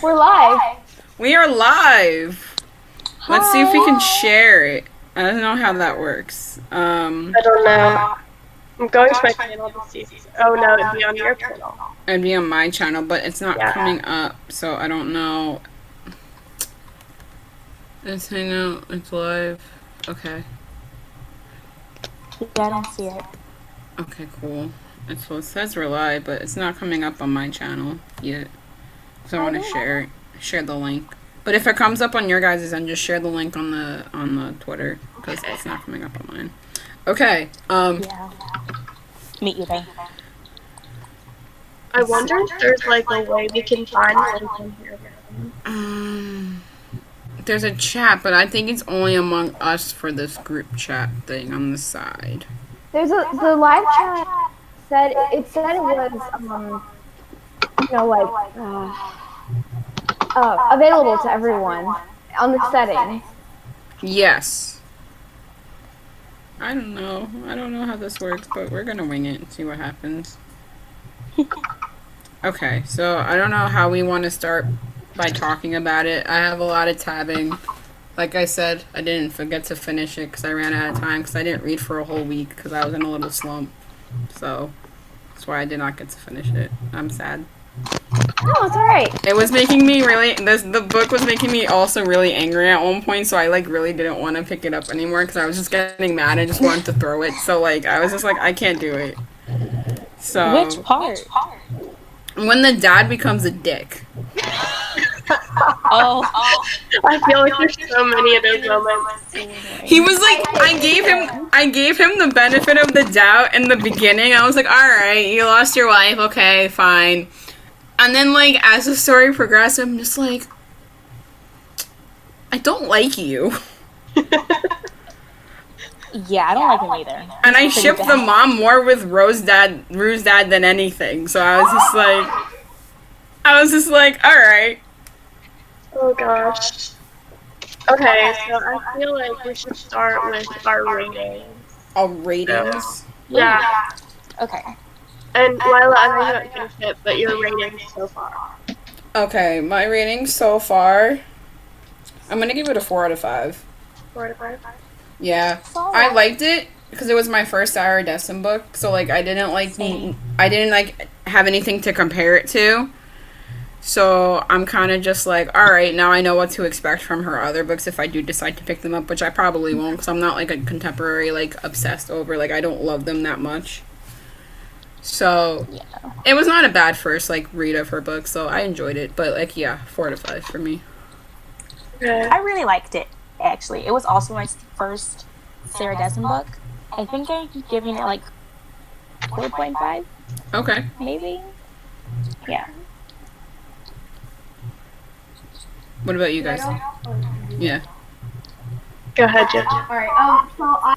We're live. We are live. Let's see if we can share it. I don't know how that works. I don't know. I'm going to my channel to see. Oh no, it'd be on your channel. It'd be on my channel, but it's not coming up, so I don't know. Let's hang out. It's live. Okay. Yeah, I don't see it. Okay, cool. It says we're live, but it's not coming up on my channel yet. So I want to share the link. But if it comes up on your guys' end, just share the link on the Twitter, because it's not coming up on mine. Okay. Yeah. Me either. I wonder if there's like a way we can find links in here. There's a chat, but I think it's only among us for this group chat thing on the side. There's the live chat said it was available to everyone on the settings. Yes. I don't know how this works, but we're gonna wing it and see what happens. Okay, so I don't know how we want to start by talking about it. I have a lot of tabbing. Like I said, I didn't forget to finish it because I ran out of time because I didn't read for a whole week because I was in a little slump. So that's why I did not get to finish it. I'm sad. No, it's alright. It was making me the book was making me also really angry at one point, so I really didn't want to pick it up anymore because I was just getting mad. I just wanted to throw it. So I was just like, I can't do it. So Which part? When the dad becomes a dick. Oh. I feel like there's so many of those moments. He was like, I gave him the benefit of the doubt in the beginning. I was like, alright, you lost your wife, okay, fine. And then as the story progressed, I'm just like, I don't like you. Yeah, I don't like him either. And I shipped the mom more with Rue's dad than anything. So I was just like, alright. Oh gosh. Okay, so I feel like we should start with our ratings. Our ratings? Yeah. Okay. And Lila, I know you haven't finished it, but your ratings so far. Okay, my ratings so far, I'm gonna give it a 4 out of 5. 4 out of 5? Yeah. I liked it because it was my first Sarah Dessen book, so I didn't have anything to compare it to. So I'm kind of just like, alright, now I know what to expect from her other books if I do decide to pick them up, which I probably won't because I'm not a contemporary obsessed over, I don't love them that much. So it was not a bad first read of her book, so I enjoyed it, but 4 out of 5 for me. Okay. I really liked it, actually. It was also my first Sarah Dessen book. I think I'm giving it 4.5. Okay. Maybe? Yeah. What about you guys? Yeah. Go ahead, Jen. Alright, so I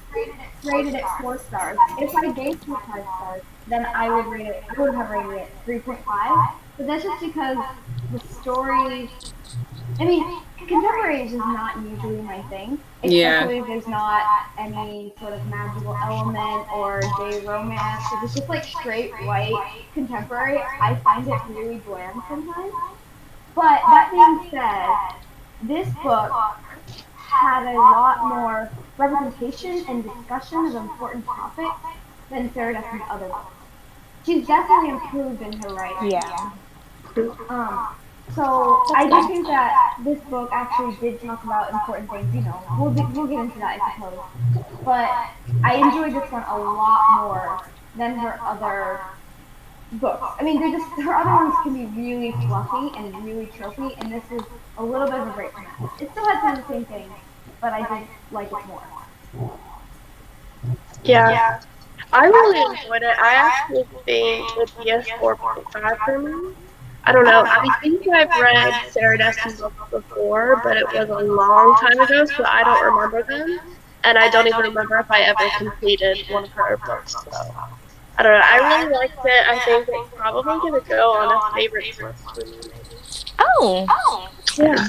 rated it 4 stars. If I gave it 5 stars, then I would have rated it 3.5. But that's just because the story, contemporary is just not usually my thing. Especially if there's not any sort of magical element or gay romance. If it's just straight white contemporary, I find it really bland sometimes. But that being said, this book had a lot more representation and discussion of important topics than Sarah Dessen's other books. She's definitely improved in her writing. Yeah. So I do think that this book actually did talk about important things. We'll get into that, I suppose. But I enjoyed this one a lot more than her other books. Her other ones can be really fluffy and really tropey, and this is a little bit of a break from that. It still has some of the same things, but I did like it more. Yeah. I really enjoyed it. I actually think it'd be a 4.5 for me. I don't know. I think I've read Sarah Dessen's books before, but it was a long time ago, so I don't remember them. And I don't even remember if I ever completed one of her books, so I don't know. I really liked it. I think it's probably going to go on a favorites list for me. Oh. Yeah.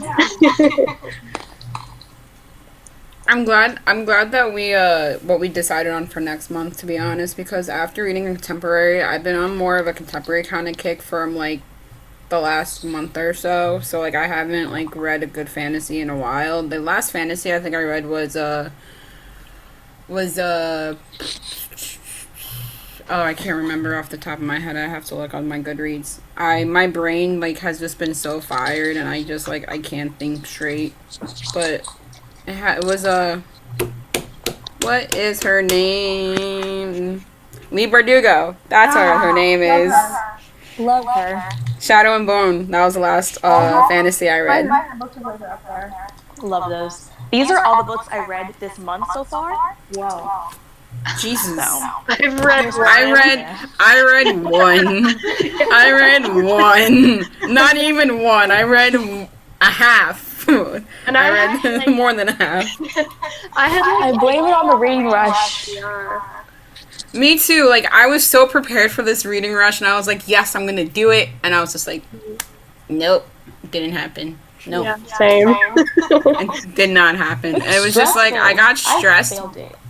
I'm glad that we what we decided on for next month, to be honest, because after reading a contemporary, I've been on more of a contemporary kind of kick from the last month or so. So like I haven't like read a good fantasy in a while. The last fantasy I think I read was oh, I can't remember off the top of my head. I have to look on my Goodreads. My brain like has just been so fired, and I just like I can't think straight. But it was what is her name? Lee Bardugo. That's her name is. Love her. Shadow and Bone. That was the last fantasy I read. Love those. These are all the books I read this month so far. Whoa. Jesus. I've read one. I read one. I read one. Not even one. I read a half. And I read like, more than a half. I blame it on the reading rush. Me too. Like, I was so prepared for this reading rush, and I was like, yes, I'm gonna do it. And I was just like, nope, didn't happen. Nope. Yeah, same. It did not happen. It was just like, I got stressed.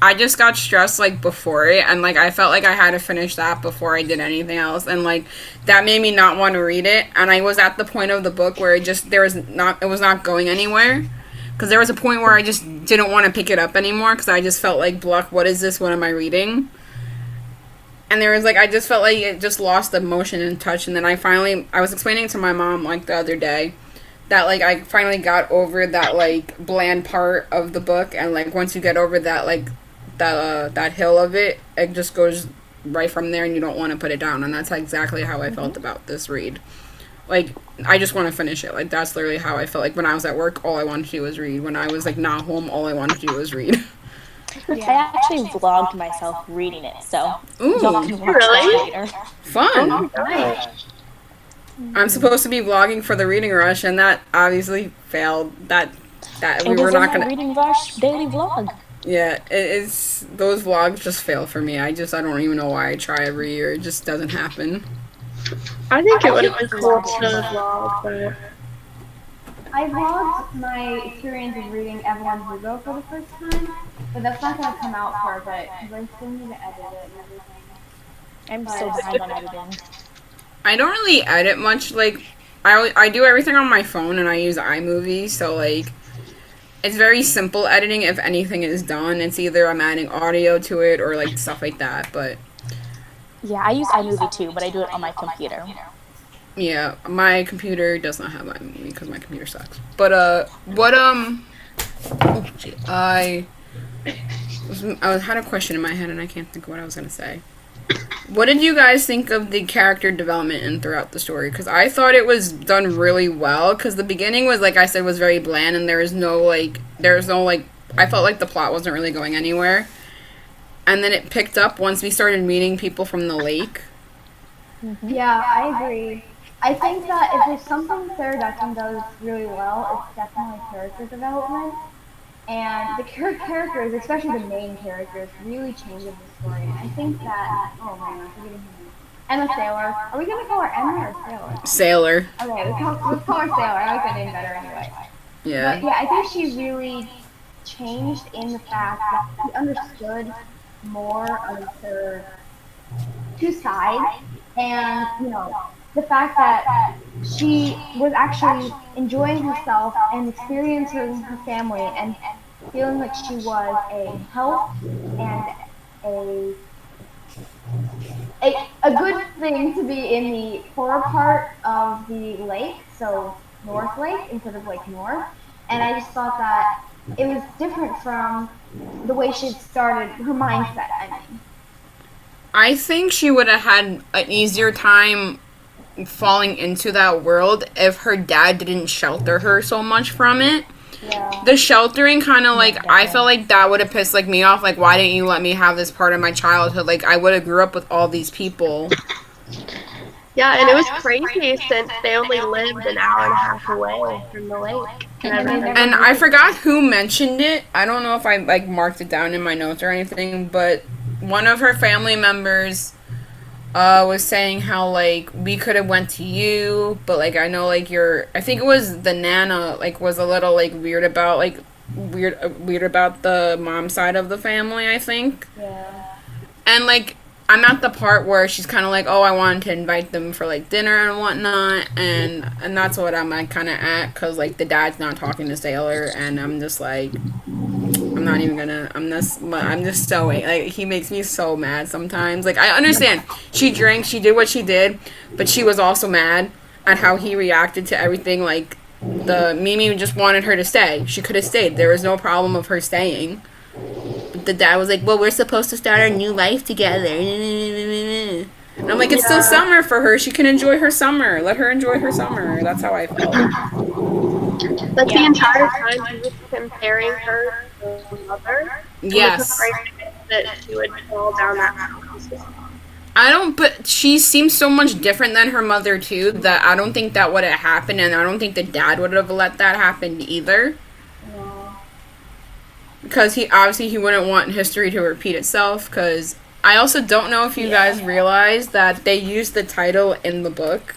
I just got stressed, like, before it, and, like, I felt like I had to finish that before I did anything else, and, like, that made me not want to read it, and I was at the point of the book where it was not going anywhere, because there was a point where I just didn't want to pick it up anymore, because I just felt like, Bluck, what is this? What am I reading? And there was, like, I just felt like it just lost the motion and touch, and then I was explaining to my mom, like, the other day, that, like, I finally got over that, like, bland part of the book, and, like, once you get over that, like, that hill of it, it just goes right from there, and you don't want to put it down, and that's exactly how I felt about this read. Like, I just want to finish it. Like, that's literally how I felt. Like, when I was at work, all I wanted to do was read. When I was, like, not home, all I wanted to do was read. I actually vlogged myself reading it, so Ooh, y'all can watch really? that later. Fun! I'm supposed to be vlogging for the reading rush, and that obviously failed. That we were not gonna. Reading rush daily vlog. Yeah, it's those vlogs just fail for me. I don't even know why I try every year. It just doesn't happen. I think it would have been cool to vlog, but I vlogged my experience of reading Evelyn Hugo for the first time, but that's not going to come out for a bit because I still need to edit it and everything. I'm so behind on editing. I don't really edit much. Like, I do everything on my phone, and I use iMovie, so, like, it's very simple editing. If anything is done, it's either I'm adding audio to it or, like, stuff like that, but... Yeah, I use iMovie too, but I do it on my computer. Yeah, my computer does not have iMovie because my computer sucks. But, I had a question in my head, and I can't think of what I was going to say. What did you guys think of the character development and throughout the story? Because I thought it was done really well. Because the beginning was, like I said, was very bland, and there was no, I felt like the plot wasn't really going anywhere. And then it picked up once we started meeting people from the lake. Mm-hmm. Yeah, I agree. I think that if there's something Sarah Dessen does really well, it's definitely character development. And the characters, especially the main characters, really change the story. And I think that, oh man, I'm forgetting her name. Emma Sailor. Are we going to call her Emma or Sailor? Sailor. Okay, let's call her Sailor. I like that name better anyway. Yeah. But yeah, I think she really changed in the fact that she understood more of her two sides. And, you know, the fact that she was actually enjoying herself and experiencing her family and feeling like she was a help and a good thing to be in the poorer part of the lake, so North Lake instead of Lake North. And I just thought that it was different from the way she started, her mindset, I mean. I think she would have had an easier time falling into that world if her dad didn't shelter her so much from it. Yeah. The sheltering kind of, like, I felt like that would have pissed, like, me off. Like, why didn't you let me have this part of my childhood? Like, I would have grew up with all these people. Yeah, and it was crazy since they only lived an hour and a half away from the lake. And I forgot who mentioned it. I don't know if I, like, marked it down in my notes or anything, but one of her family members was saying how, like, we could have went to you, but, like, I know, like, I think it was the Nana, like, was a little, like, weird about the mom side of the family, I think. Yeah. And, like, I'm at the part where she's kind of like, oh, I wanted to invite them for like dinner and whatnot, and that's what I'm like kind of at, because like the dad's not talking to Sailor, and I'm just like, I'm not even gonna. I'm just so like, he makes me so mad sometimes. Like, I understand she drank, she did what she did, but she was also mad at how he reacted to everything. Like, the Mimi just wanted her to stay. She could have stayed. There was no problem of her staying. But the dad was like, "Well, we're supposed to start our new life together." And I'm like, it's still summer for her. She can enjoy her summer. Let her enjoy her summer. That's how I felt. Like the entire time he was comparing her to her mother. Yes. That she would fall down that mountain. I don't, but she seems so much different than her mother too, that I don't think that would have happened, and I don't think the dad would have let that happen either. No. Because he wouldn't want history to repeat itself, because I also don't know if you guys realize that they used the title in the book.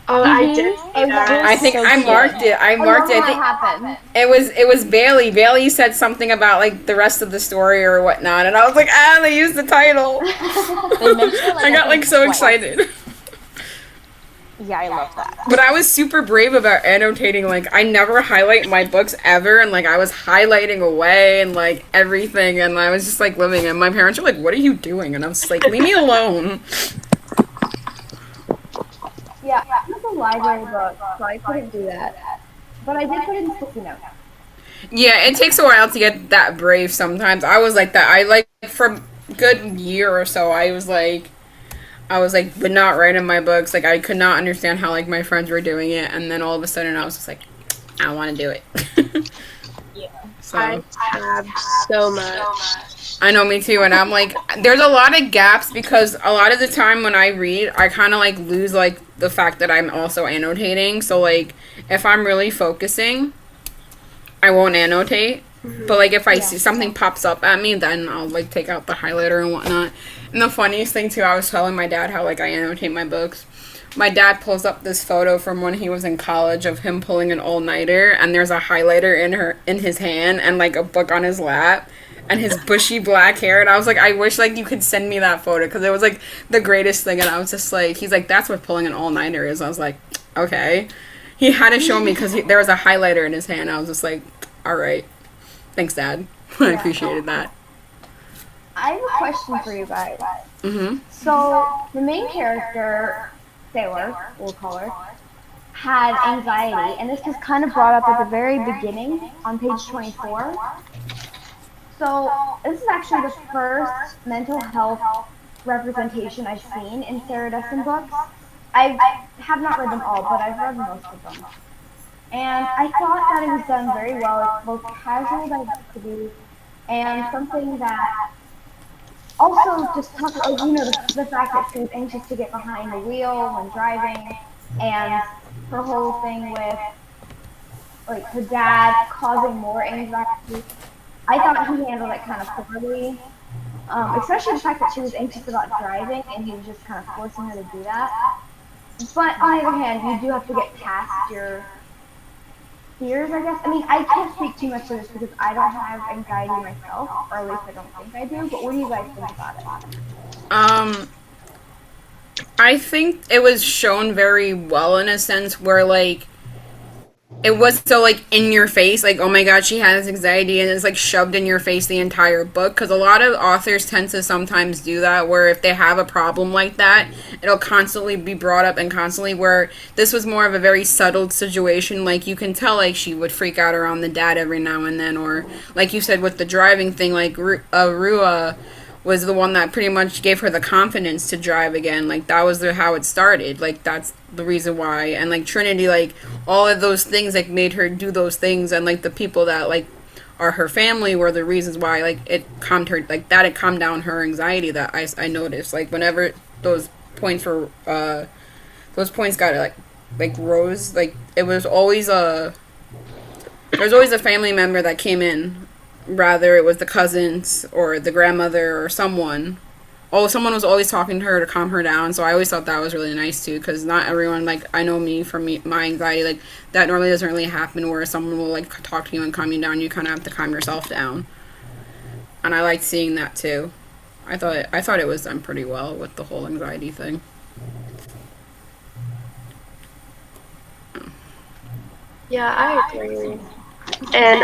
Oh, I did see that. I think I marked it. I marked it. Happened. It was Bailey. Bailey said something about like the rest of the story or whatnot, and I was like, they used the title. They mentioned it, like, I got like so twice. excited. Yeah, I love that. But I was super brave about annotating. Like, I never highlight my books ever, and like I was highlighting away and like everything, and I was just like living. And my parents were like, "What are you doing?" And I was like, "Leave me alone." Yeah, it was a library book, so I couldn't do that. But I did put in sticky notes. Yeah, it takes a while to get that brave sometimes. I was like that. I like for a good year or so, I was like, but not writing my books. Like, I could not understand how like my friends were doing it, and then all of a sudden I was just like, I want to do it. Yeah. So I have so much. I know, me too, and I'm like, there's a lot of gaps because a lot of the time when I read, I kind of like lose like the fact that I'm also annotating. So like, if I'm really focusing, I won't annotate. But like, if I see something pops up at me, then I'll like take out the highlighter and whatnot. And the funniest thing too, I was telling my dad how like I annotate my books. My dad pulls up this photo from when he was in college of him pulling an all-nighter, and there's a highlighter in his hand and like a book on his lap. And his bushy black hair, and I was like, I wish like you could send me that photo, because it was like the greatest thing. And I was just like, he's like, that's what pulling an all-nighter is. I was like, okay. He had to show me because there was a highlighter in his hand. I was just like, all right, thanks, Dad. I appreciated that. I have a question for you guys. Mm-hmm. So the main character, Sailor, we'll call her, had anxiety, and this was kind of brought up at the very beginning on page 24. So this is actually the first mental health representation I've seen in Sarah Destin books. I have not read them all, but I've read most of them. And I thought that it was done very well. It's both casual diversity and something that also just talks about, the fact that she was anxious to get behind the wheel when driving, and her whole thing with like her dad causing more anxiety. I thought he handled it kind of poorly, especially the fact that she was anxious about driving and he was just kind of forcing her to do that. But on the other hand, you do have to get past your fears, I guess. I mean, I can't speak too much to this because I don't have anxiety myself, or at least I don't think I do, but what do you guys think about it? I think it was shown very well in a sense where, like, it was so, like, in your face, like, oh my god, she has anxiety, and it's, like, shoved in your face the entire book, because a lot of authors tend to sometimes do that, where if they have a problem like that, it'll constantly be brought up, and constantly, where this was more of a very subtle situation, like, you can tell, like, she would freak out around the dad every now and then, or, like you said, with the driving thing, like, Rua was the one that pretty much gave her the confidence to drive again. Like, that was how it started. Like, that's the reason why. And, like, Trinity, like, all of those things, like, made her do those things. And, like, the people that, like, are her family were the reasons why, like, it calmed her, like, that it calmed down her anxiety that I noticed. Like, whenever those points were, those points got, like, rose, like, it was always there was always a family member that came in. Rather it was the cousins or the grandmother or someone. Oh, someone was always talking to her to calm her down. So I always thought that was really nice too, because not everyone, like, I know my anxiety, like, that normally doesn't really happen where someone will, like, talk to you and calm you down. You kind of have to calm yourself down. And I liked seeing that too. I thought it was done pretty well with the whole anxiety thing. Yeah, I agree. And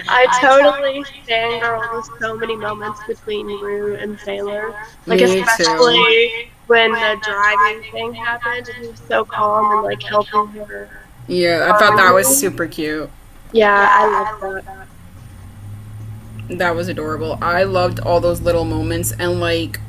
I totally fangirled so many moments between Rue and Sailor. Like, Me especially when the driving thing happened and he was so calm and, like, helping her. Yeah, I thought that was super cute. Yeah, I love that. That was adorable. I loved all those little moments, and like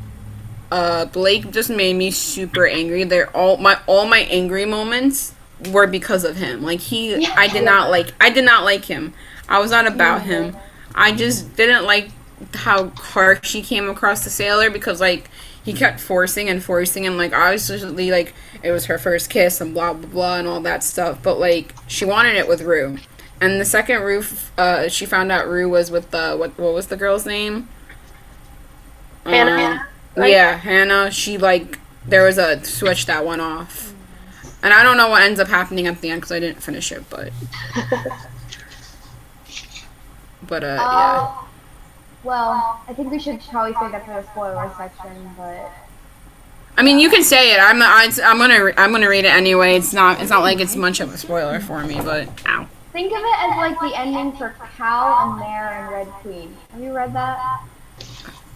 Blake just made me super angry. They're all my angry moments were because of him. Like I did not like him. I was not about him. I just didn't like how harsh he came across the Sailor, because like he kept forcing and like obviously like it was her first kiss and blah blah blah and all that stuff, but like she wanted it with Rue. And the second Rue, she found out Rue was with what was the girl's name? Hannah. Right? Yeah, Hannah. She like there was a switch that went off, and I don't know what ends up happening at the end because I didn't finish it, but yeah. Well, I think we should probably save that for the spoiler section, but. I mean, you can say it. I'm gonna read it anyway. It's not like it's much of a spoiler for me, but ow. Think of it as like the ending for Cal and Mare and Red Queen. Have you read that?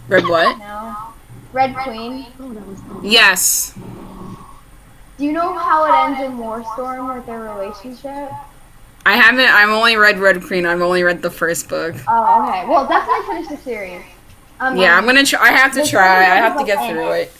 Red what? No. Red Queen. Yes. Do you know how it ends in Warstorm with their relationship? I haven't. I've only read Red Queen. I've only read the first book. Oh, okay. Well, definitely finish the series. Yeah, I'm gonna try. I have to try. I have to get through it.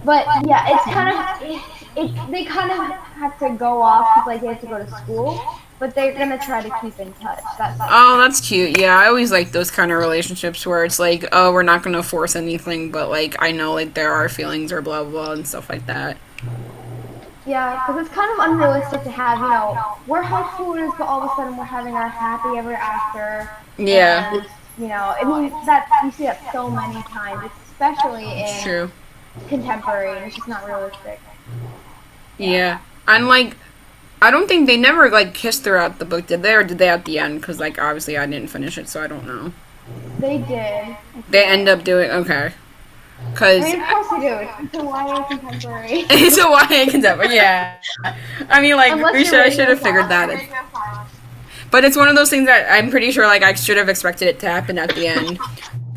But yeah, it's kind of they kind of have to go off because like they have to go to school, but they're gonna try to keep in touch. That's cute. Yeah, I always like those kind of relationships where it's like, oh, we're not gonna force anything, but like I know like there are feelings or blah blah blah and stuff like that. Yeah, because it's kind of unrealistic to have, you know, we're high schoolers, but all of a sudden we're having our happy ever after. Yeah. And, you know, I mean that you see that so many times, especially in contemporary, and it's just not realistic. Yeah. And like I don't think they never like kissed throughout the book, did they, or did they at the end? Because like obviously I didn't finish it, so I don't know. They did. They end up doing okay. Cause I mean, of course they do. It's a YA contemporary. It's a YA contemporary. Yeah. I mean, like I should have figured that out. But it's one of those things that I'm pretty sure like I should have expected it to happen at the end.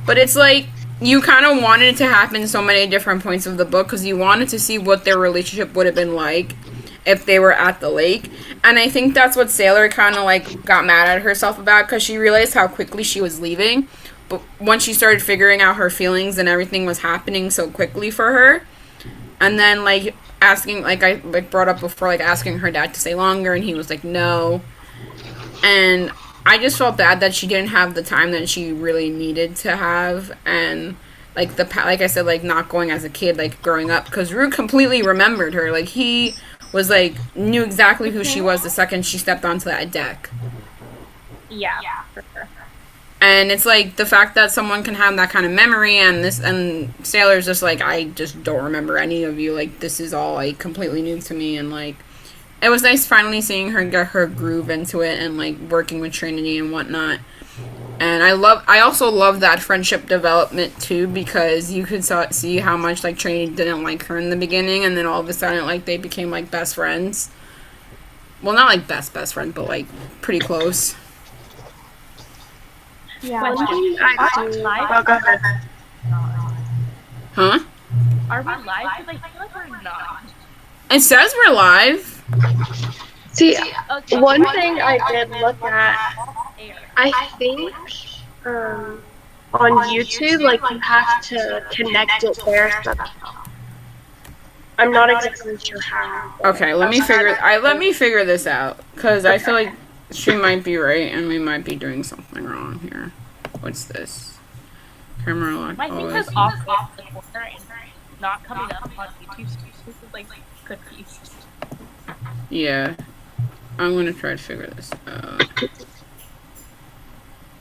But it's like you kind of wanted it to happen so many different points of the book because you wanted to see what their relationship would have been like if they were at the lake. And I think that's what Sailor kind of like got mad at herself about because she realized how quickly she was leaving. But once she started figuring out her feelings and everything was happening so quickly for her, and then like asking, like I like brought up before, like asking her dad to stay longer, and he was like no. And I just felt bad that she didn't have the time that she really needed to have, and like like I said, like not going as a kid, like growing up, because Rue completely remembered her. Like he was like knew exactly who she was the second she stepped onto that deck. Yeah, for sure. And it's like the fact that someone can have that kind of memory and Sailor's just like, I just don't remember any of you. Like, this is all like completely new to me. And like, it was nice finally seeing her get her groove into it and like working with Trinity and whatnot. And I also love that friendship development too, because you could see how much like Trinity didn't like her in the beginning, and then all of a sudden like they became like best friends. Well, not like best friend, but like pretty close. Yeah. One thing I do. Oh, go ahead. Huh? Are we live? Because I feel like we're not. It says we're live. See, one thing I did look at, I think on YouTube, like you have to connect it there. So I'm not exactly sure how. Okay, let me figure this out, because I feel like she might be right and we might be doing something wrong here. What's this? Camera lock. My thing was off the corner and not coming up on YouTube. So this is like confused. Yeah. I'm gonna try to figure this out.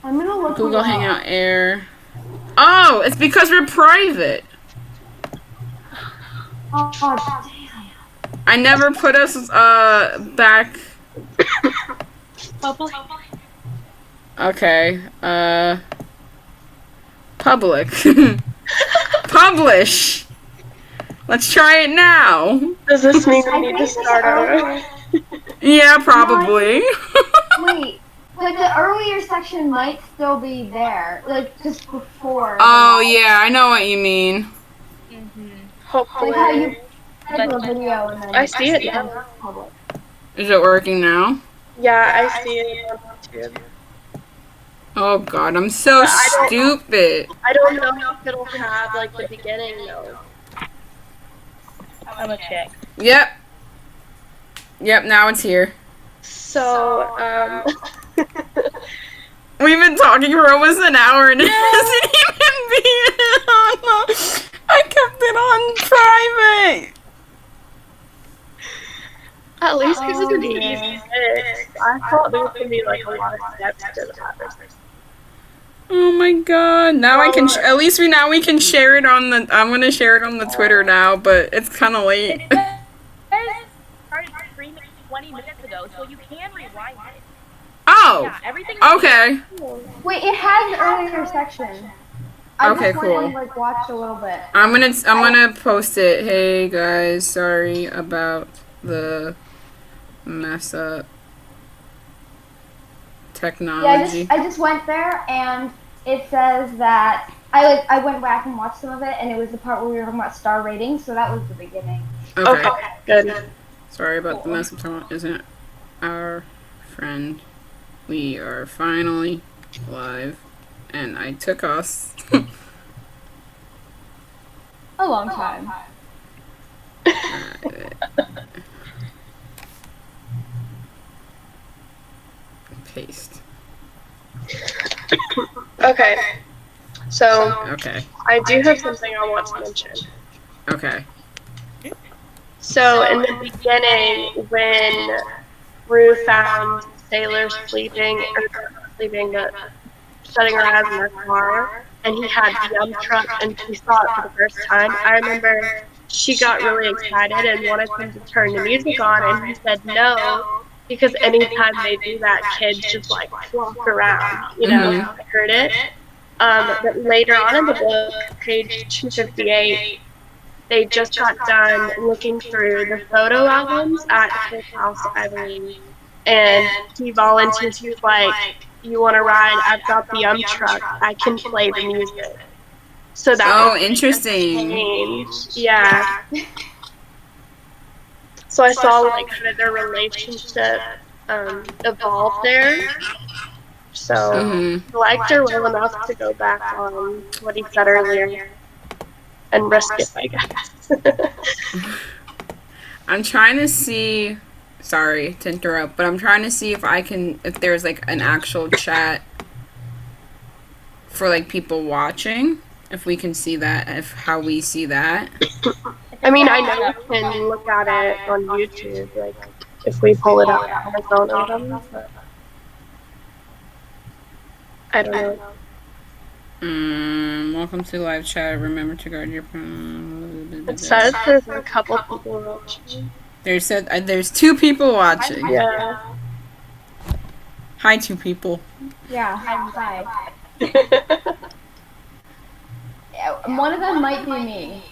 I'm gonna look Google Hangout Air. Oh, it's because we're private. Oh, damn. I never put us back. Bubble. Okay. Public. Publish. Let's try it now. Does this mean we need to start over? Yeah, probably. Wait, like the earlier section might still be there, like just before. Oh yeah, I know what you mean. Hopefully. Like how you schedule a video and then I see it now. public. Is it working now? Yeah, I see it on YouTube. Oh god, I'm so stupid. I don't know if it'll have like the beginning though. I'm gonna check. Yep. Yep, now it's here. So, We've been talking for almost an hour and it hasn't even been on. I kept it on private. at least because it's an easy fix. I thought there was gonna be like a lot of steps to that. Oh my god! Now I can. At least we can share it on the. I'm gonna share it on the Twitter now, but it's kind of late. It started streaming 20 minutes ago, so you can rewind it. Oh. Yeah, everything. Okay. Wait, it has an earlier section. I Okay, just went cool. and like watched a little bit. I'm gonna post it. Hey guys, sorry about the mess up. Technology. Yeah, I just went there and it says that I went back and watched some of it and it was the part where we were talking about star ratings, so that was the beginning. Okay. Good. Sorry about the mess up. Isn't our friend? We are finally live, and I took us. A long time. Paste. Okay. So, Okay. I do have something I want to mention. Okay. So, in the beginning, when Rue found Sailor sleeping, but shutting her eyes in her car, and he had the Yum truck, and she saw it for the first time, I remember she got really excited and wanted him to turn the music on, and he said no, because anytime they do that, kids just like flock around, you know, I heard it. But later on in the book, page 258, they just got done looking through the photo albums at his house, I believe. And he volunteered, he was like, you want to ride? I've got the truck. I can play the music. So that was interesting. change. Yeah. So I saw like kind of their relationship evolve there. So I liked her well enough to go back on what he said earlier and risk it, I guess. I'm trying to see. Sorry to interrupt, but I'm trying to see if there's like an actual chat for like people watching. If we can see that, how we see that. I mean, I know we can look at it on YouTube, like if we pull it up on my phone or something, but I don't know. Welcome to live chat. Remember to guard your phone. It says there's a couple people watching. There's 2 people watching. Yeah. Hi, 2 people. Yeah, hi. One of them might be me.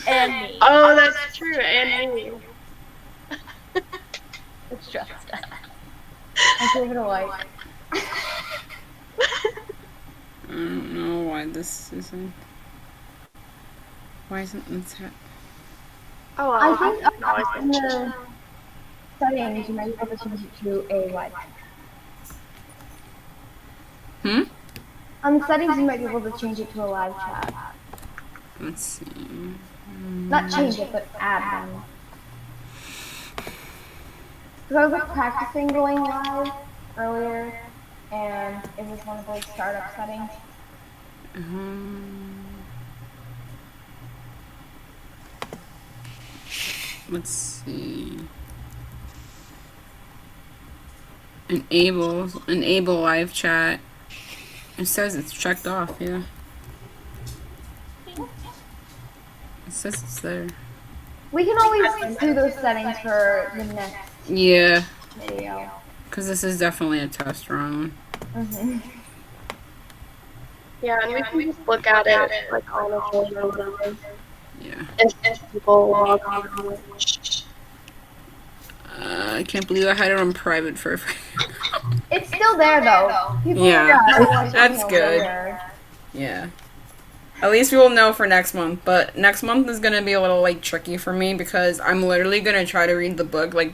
And me. Oh, that's true, and me. It's just us. I gave it a like. I don't know why this isn't. Why isn't this happening? Oh, I think in the settings you might be able to change it to a live. On the settings you might be able to change it to a live chat. Let's see. Not change it, but add them. Because I was like practicing going live earlier, and it was one of those startup settings. Let's see. Enable live chat. It says it's checked off, yeah. It says it's there. We can always do those settings for the next video. Because this is definitely a test run. Yeah, and we can just look at it like on a phone or whatever. Yeah. If people log on and watch. I can't believe I had it on private for. It's still there though. People That's good. Yeah. At least we will know for next month. But next month is gonna be a little like tricky for me because I'm literally gonna try to read the book like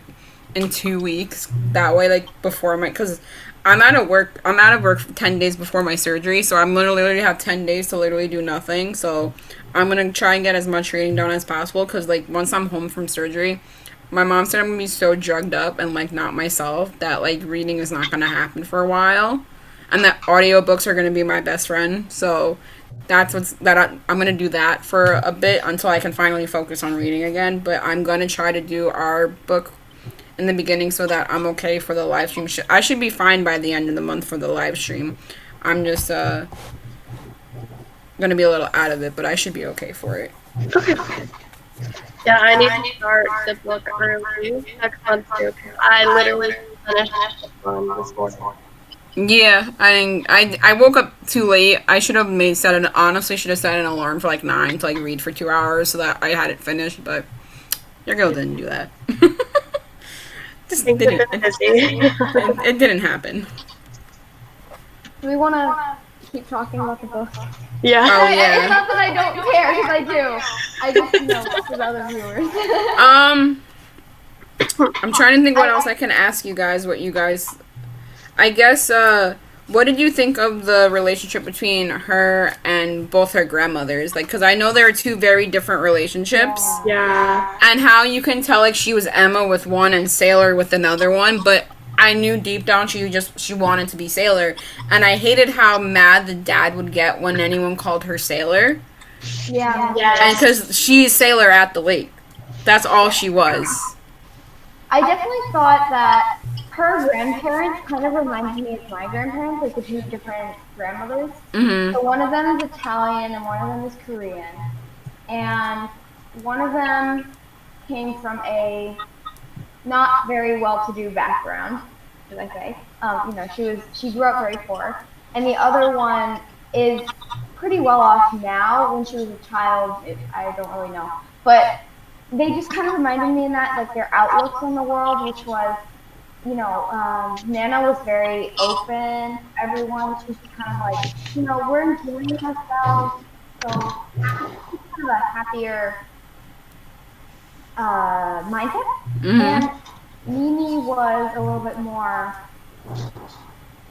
in 2 weeks. That way, like before because I'm out of work. I'm out of work for 10 days before my surgery, so I'm literally have 10 days to literally do nothing. So I'm gonna try and get as much reading done as possible because like once I'm home from surgery, my mom said I'm gonna be so drugged up and like not myself that like reading is not gonna happen for a while, and that audiobooks are gonna be my best friend. So that's I'm gonna do that for a bit until I can finally focus on reading again. But I'm gonna try to do our book in the beginning so that I'm okay for the live stream. I should be fine by the end of the month for the live stream. I'm just gonna be a little out of it, but I should be okay for it. Okay. Yeah, I need to start the book early next month too. I literally finished the this morning. Yeah, I woke up too late. I should have set an alarm for like 9 to like read for 2 hours so that I had it finished, but your girl didn't do that. It didn't happen. Do we want to keep talking about the book? Yeah. Oh yeah. It's not that I don't care, because I do. I just know for other viewers. I'm trying to think what else I can ask you guys. What you guys, I guess. What did you think of the relationship between her and both her grandmothers? Like, because I know there are two very different relationships. Yeah. And how you can tell, like, she was Emma with one and Sailor with another one, but I knew deep down she wanted to be Sailor. And I hated how mad the dad would get when anyone called her Sailor. Yeah. And because she's Sailor at the lake. That's all she was. I definitely thought that her grandparents kind of reminded me of my grandparents, like the two different grandmothers. Mm-hmm. So one of them is Italian and one of them is Korean. And one of them came from a not very well-to-do background, should I say. She grew up very poor. And the other one is pretty well off now. When she was a child, I don't really know. But they just kind of reminded me in that, like, their outlooks on the world, which was, Nana was very open. Everyone, she was kind of like, we're enjoying ourselves. So kind of a happier mindset. Mm-hmm. And Mimi was a little bit more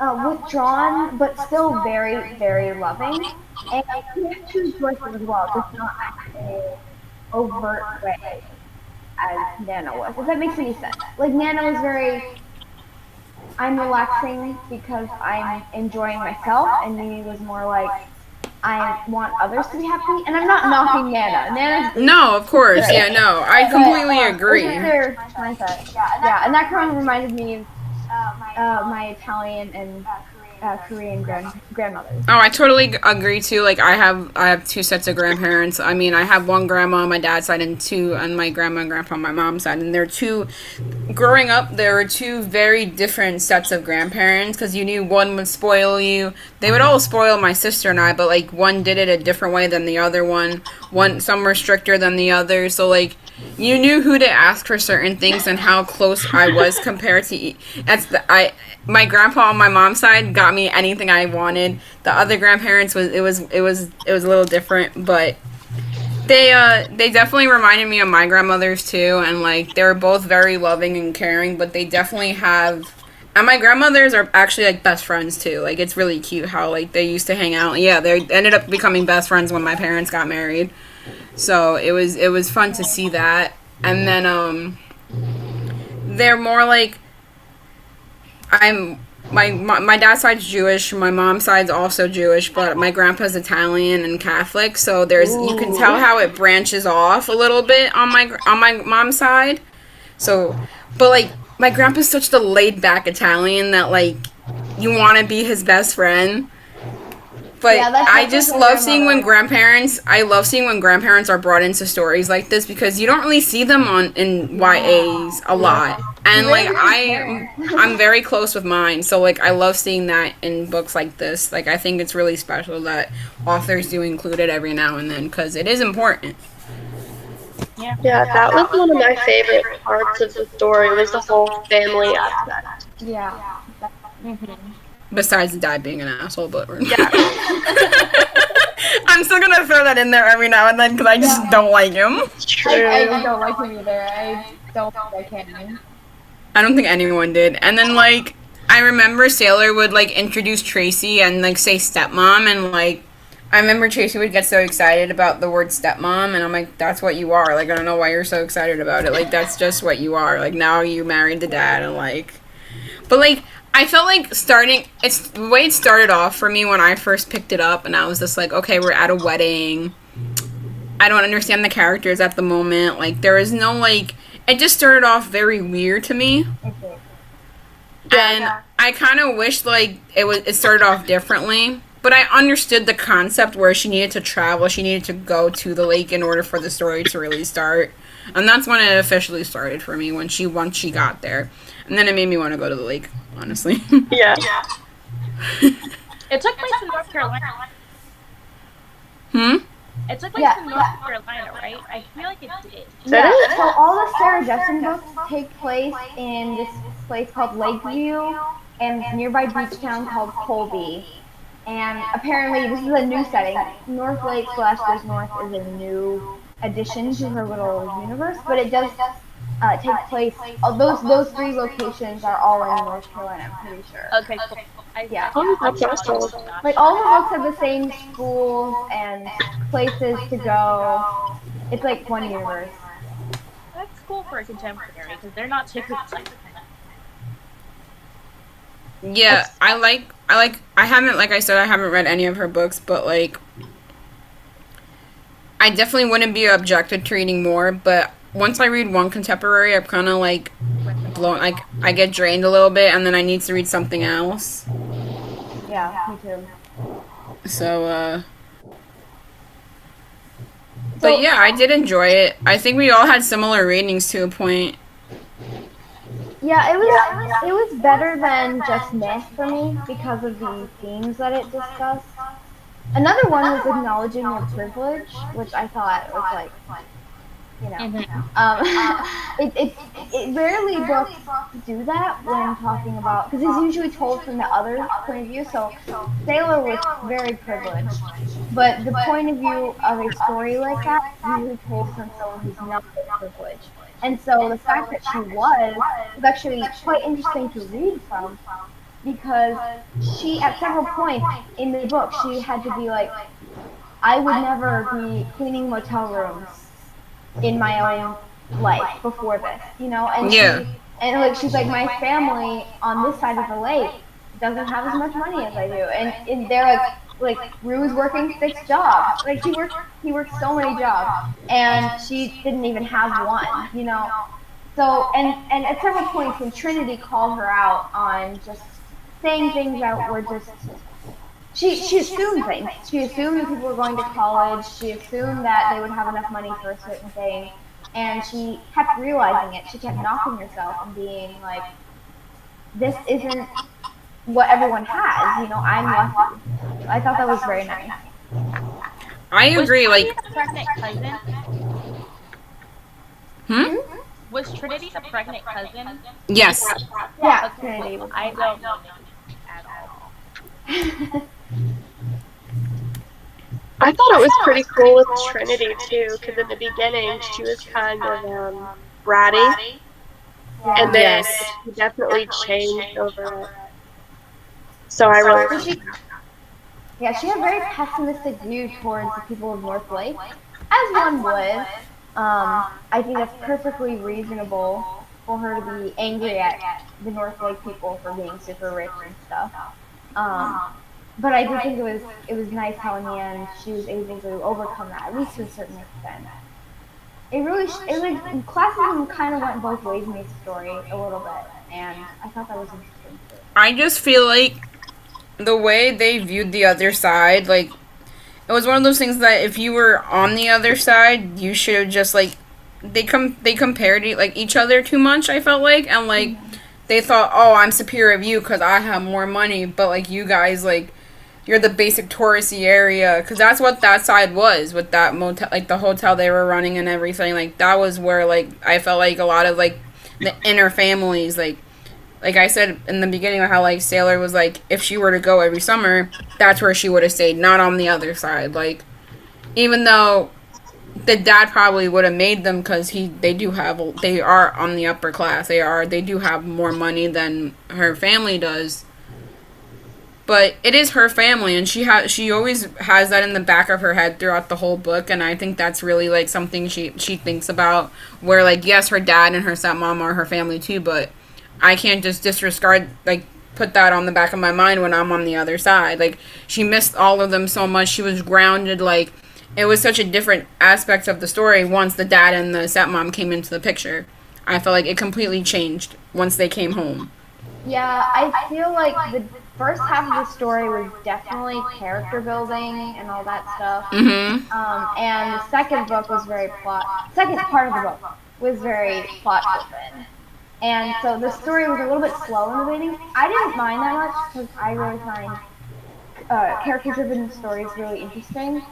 withdrawn, but still very, very loving. And she had two choices as well, just not in an overt way as Nana was, if that makes any sense. Like, Nana was very, I'm relaxing because I'm enjoying myself, and Mimi was more like, I want others to be happy, and I'm not knocking Nana. Nana's no, of course, great. Yeah, no, I completely agree. Their mindset. Yeah, and that kind of reminded me of my Italian and Korean grandmothers. Oh, I totally agree too. Like, I have two sets of grandparents. I mean, I have one grandma on my dad's side and two on my grandma and grandpa on my mom's side. And growing up, there were two very different sets of grandparents because you knew one would spoil you. They would all spoil my sister and I, but like one did it a different way than the other one. Some were stricter than the other. So like, you knew who to ask for certain things and how close I was compared to. My grandpa on my mom's side got me anything I wanted. The other grandparents it was a little different, but they definitely reminded me of my grandmothers too, and like they were both very loving and caring, but they definitely have. And my grandmothers are actually like best friends too. Like it's really cute how like they used to hang out. Yeah, they ended up becoming best friends when my parents got married. So it was fun to see that. And then they're more like my dad's side's Jewish, my mom's side's also Jewish, but my grandpa's Italian and Catholic, so you can tell how it branches off a little bit on my mom's side. So, but like my grandpa's such the laid back Italian that like you want to be his best friend. But yeah, I just love seeing when grandparents are brought into stories like this because you don't really see them in YAs a lot. And like I'm very close with mine, so like I love seeing that in books like this. Like I think it's really special that authors do include it every now and then because it is important. Yeah, that was one of my favorite parts of the story was the whole family aspect. Yeah. Besides the dad being an asshole, but Yeah. I'm still gonna throw that in there every now and then because I just don't like him. True. I don't like him either. I don't think I can. I don't think anyone did. And then like I remember Sailor would like introduce Tracy and like say stepmom, and like I remember Tracy would get so excited about the word stepmom, and I'm like, that's what you are. Like I don't know why you're so excited about it. Like that's just what you are. Like now you married the dad, and like, but like I felt like it's the way it started off for me when I first picked it up, and I was just like, okay, we're at a wedding. I don't understand the characters at the moment. Like there is no like, it just started off very weird to me. And I kind of wished like it started off differently, but I understood the concept where she needed to travel, she needed to go to the lake in order for the story to really start, and that's when it officially started for me once she got there, and then it made me want to go to the lake, honestly. Yeah. It took place in North Carolina. It took place in North Carolina, right? I feel like it did. Yeah, so all the Sarah Dessen books take place in this place called Lakeview and nearby beach town called Colby. And apparently this is a new setting. North Lake / There's North is a new addition to her little universe, but it does take place. Those 3 locations are all in North Carolina, I'm pretty sure. Okay, cool. Yeah. Oh, that's awesome. Like all the books have the same schools and places to go. It's like one universe. That's cool for a contemporary because they're not typically. Yeah, I haven't, like I said, I haven't read any of her books, but like I definitely wouldn't be objected to reading more, but once I read one contemporary, I'm kind of like blown, like I get drained a little bit and then I need to read something else. Yeah, me too. So but yeah, I did enjoy it. I think we all had similar ratings to a point. Yeah, it was better than just Myth for me because of the themes that it discussed. Another one was acknowledging your privilege, which I thought was like, it rarely books do that when talking about, because it's usually told from the other point of view. So Sailor was very privileged, but the point of view of a story like that is usually told from someone who's not privileged. And so the fact that she was actually quite interesting to read from, because she, at several points in the book, she had to be like, I would never be cleaning motel rooms in my own life before this, and she's like, my family on this side of the lake doesn't have as much money as I do, and they're like Rue's working 6 jobs, like he worked so many jobs, and she didn't even have one, so and at several points when Trinity called her out on just saying things that were just, she assumed things. She assumed that people were going to college. She assumed that they would have enough money for a certain thing. And she kept realizing it. She kept knocking herself and being like, this isn't what everyone has. I'm lucky. I thought that was very nice. I agree. Was like, Trinity a pregnant cousin? Was Trinity a pregnant cousin? Yes. Yeah, Okay, Trinity was. I don't know at all. I thought it was pretty cool with Trinity too, because in the beginning she was kind of bratty, and then she definitely changed over it. So I really she had a very pessimistic view towards the people of North Lake, as one would. I think that's perfectly reasonable for her to be angry at the North Lake people for being super rich and stuff. But I do think it was nice how in the end she was able to overcome that, at least to a certain extent. Classism kind of went both ways in this story a little bit, and I thought that was interesting too. I just feel like the way they viewed the other side, like, it was one of those things that if you were on the other side, you should have just, like, they compared like each other too much. I felt like, and like they thought, oh, I'm superior of you because I have more money, but like you guys, like you're the basic touristy area, because that's what that side was with that motel, like the hotel they were running and everything. Like that was where like I felt like a lot of like the inner families, like I said in the beginning, how like Sailor was like, if she were to go every summer, that's where she would have stayed, not on the other side. Like even though the dad probably would have made them, because they are on the upper class, they do have more money than her family does, but it is her family, and she always has that in the back of her head throughout the whole book. And I think that's really like something she thinks about, where like yes, her dad and her stepmom are her family too, but I can't just disregard, like put that on the back of my mind when I'm on the other side. Like she missed all of them so much. She was grounded. Like it was such a different aspect of the story once the dad and the stepmom came into the picture. I felt like it completely changed once they came home. Yeah, I feel like the first half of the story was definitely character building and all that stuff. And the second book was second part of the book was very plot driven. And so the story was a little bit slow in the beginning. I didn't mind that much because I really find character driven stories really interesting.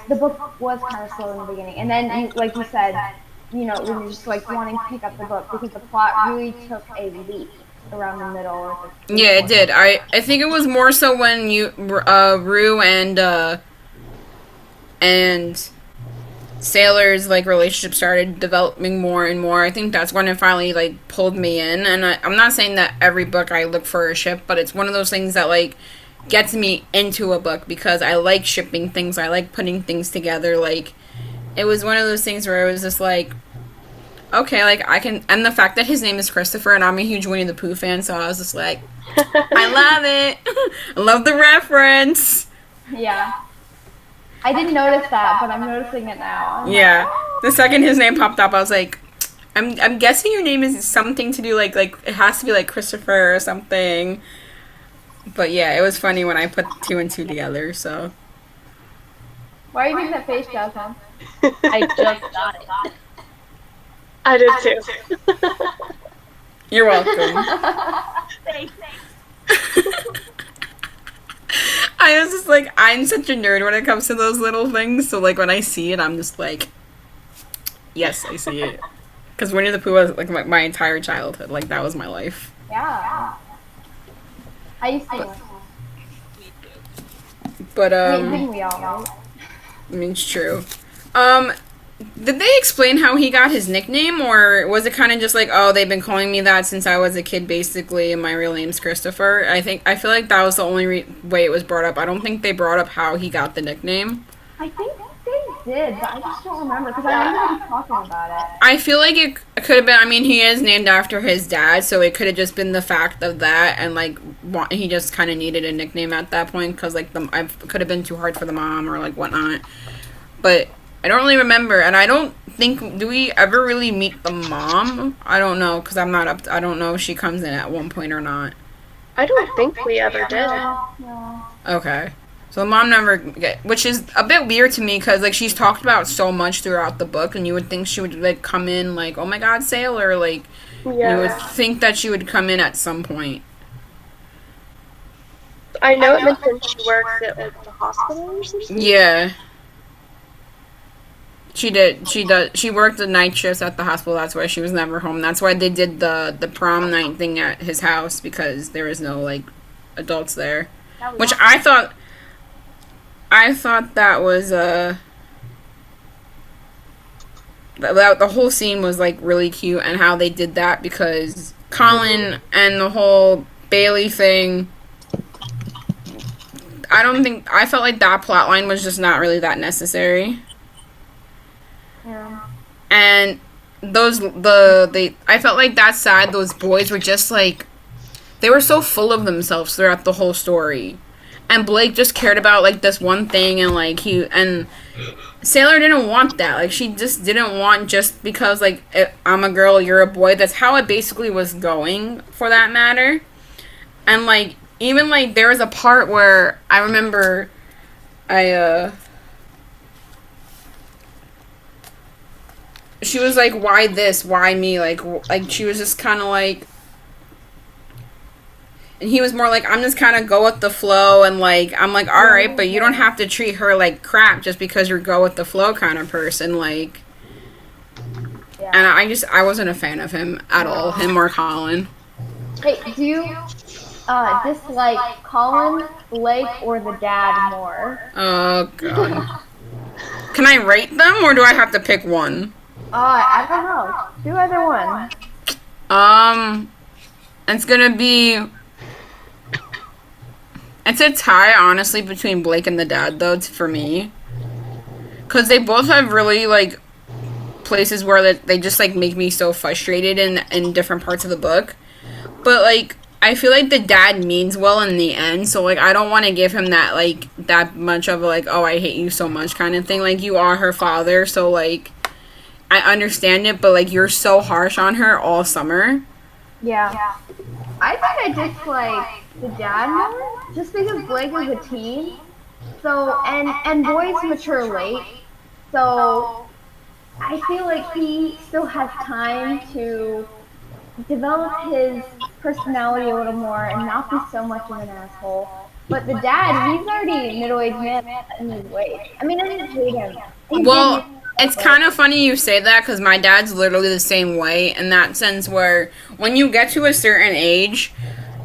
The book was kind of slow in the beginning, and then like you said, when you're just like wanting to pick up the book because the plot really took a leap around the middle. Yeah, it did. I think it was more so when Rue and Sailor's like relationship started developing more and more. I think that's when it finally like pulled me in. And I'm not saying that every book I look for a ship, but it's one of those things that like gets me into a book because I like shipping things. I like putting things together. Like it was one of those things where it was just like, okay, like I can, and the fact that his name is Christopher and I'm a huge Winnie the Pooh fan, so I was just like, I love it. I love the reference. Yeah. I didn't notice that, but I'm noticing it now. Yeah. The second his name popped up, I was like, I'm guessing your name is something to do like it has to be like Christopher or something. But yeah, it was funny when I put 2 and 2 together, so. Why are you making that face, Jasmine? I just got it. I did too. You're welcome. Thanks. I was just like, I'm such a nerd when it comes to those little things, so like when I see it, I'm just like, yes, I see it. Because Winnie the Pooh was like my entire childhood, like that was my life. Yeah. I used to. But we all, right? I mean, it's true. Did they explain how he got his nickname, or was it kind of just like, oh, they've been calling me that since I was a kid, basically, and my real name's Christopher? I feel like that was the only way it was brought up. I don't think they brought up how he got the nickname. I think they did, but I just don't remember because I remember them talking about it. I feel like it could have been. I mean, he is named after his dad, so it could have just been the fact of that, and like he just kind of needed a nickname at that point because like I could have been too hard for the mom or like whatnot, but. I don't really remember, and I don't think, do we ever really meet the mom? I don't know, because I'm not up to, I don't know if she comes in at one point or not. I don't think we ever did. No. Okay. So the mom never which is a bit weird to me, because, like, she's talked about so much throughout the book, and you would think she would, like, come in, like, oh my god, Sailor, like, Yeah. you would think that she would come in at some point. I know it mentioned she worked at, like, the hospital or something. Yeah. She did. She worked the night shifts at the hospital. That's why she was never home. That's why they did the prom night thing at his house, because there was no like adults there. Which I thought that was the whole scene was like really cute, and how they did that, because Colin and the whole Bailey thing. I felt like that plot line was just not really that necessary. Yeah. And I felt like that side, those boys were just like, they were so full of themselves throughout the whole story. And Blake just cared about like this one thing, and like and Sailor didn't want that. Like she just didn't want, just because like I'm a girl, you're a boy. That's how it basically was going, for that matter. And like even like there was a part where I remember she was like, why this? Why me? Like she was just kind of like, and he was more like, I'm just kind of go with the flow, and like, I'm like, all right, but you don't have to treat her like crap just because you're go with the flow kind of person, like. Yeah. And I wasn't a fan of him at all, him or Colin. Hey, do you dislike Colin, Blake, or the dad more? Oh god. Can I rate them, or do I have to pick one? I don't know. Do either one. It's gonna be. It's a tie, honestly, between Blake and the dad, though, for me. Because they both have really, like, places where they just, like, make me so frustrated in different parts of the book. But, like, I feel like the dad means well in the end, so, like, I don't want to give him that, like, that much of a, like, oh, I hate you so much kind of thing. Like, you are her father, so, like, I understand it, but, like, you're so harsh on her all summer. Yeah. I think I dislike the dad more, just because Blake is a teen, so, and boys mature late, so I feel like he still has time to develop his personality a little more and not be so much of an asshole. But the dad, he's already a middle-aged man in his ways. I mean, I didn't hate him. Well, it's kind of funny you say that, because my dad's literally the same way, in that sense where when you get to a certain age,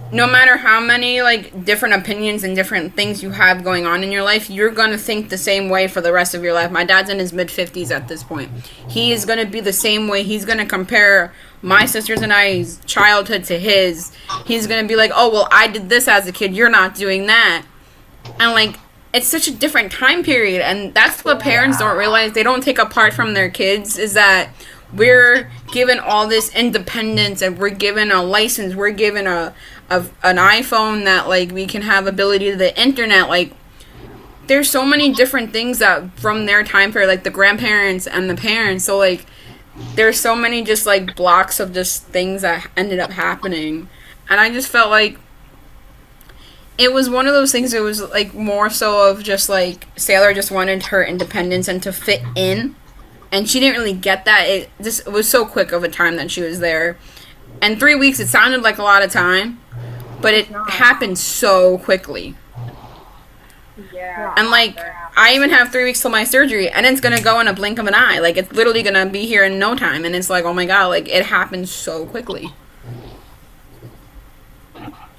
no matter how many, like, different opinions and different things you have going on in your life, you're going to think the same way for the rest of your life. My dad's in his mid-50s at this point. He is going to be the same way. He's going to compare my sisters and I's childhood to his. He's going to be like, oh, well, I did this as a kid. You're not doing that. And, like, it's such a different time period. And that's what parents don't realize. They don't take apart from their kids, is that we're given all this independence, and we're given a license. We're given an iPhone that, like, we can have ability to the internet. Like, there's so many different things that from their time period, like the grandparents and the parents. So, like, there's so many just, like, blocks of just things that ended up happening. And I just felt like it was one of those things. It was, like, more so of just, like, Sailor just wanted her independence and to fit in. And she didn't really get that. It was so quick of a time that she was there. And 3 weeks, it sounded like a lot of time. But it happened so quickly. Yeah. And, like, I even have 3 weeks till my surgery. And it's going to go in a blink of an eye. Like, it's literally going to be here in no time. And it's like, oh my god, like, it happened so quickly.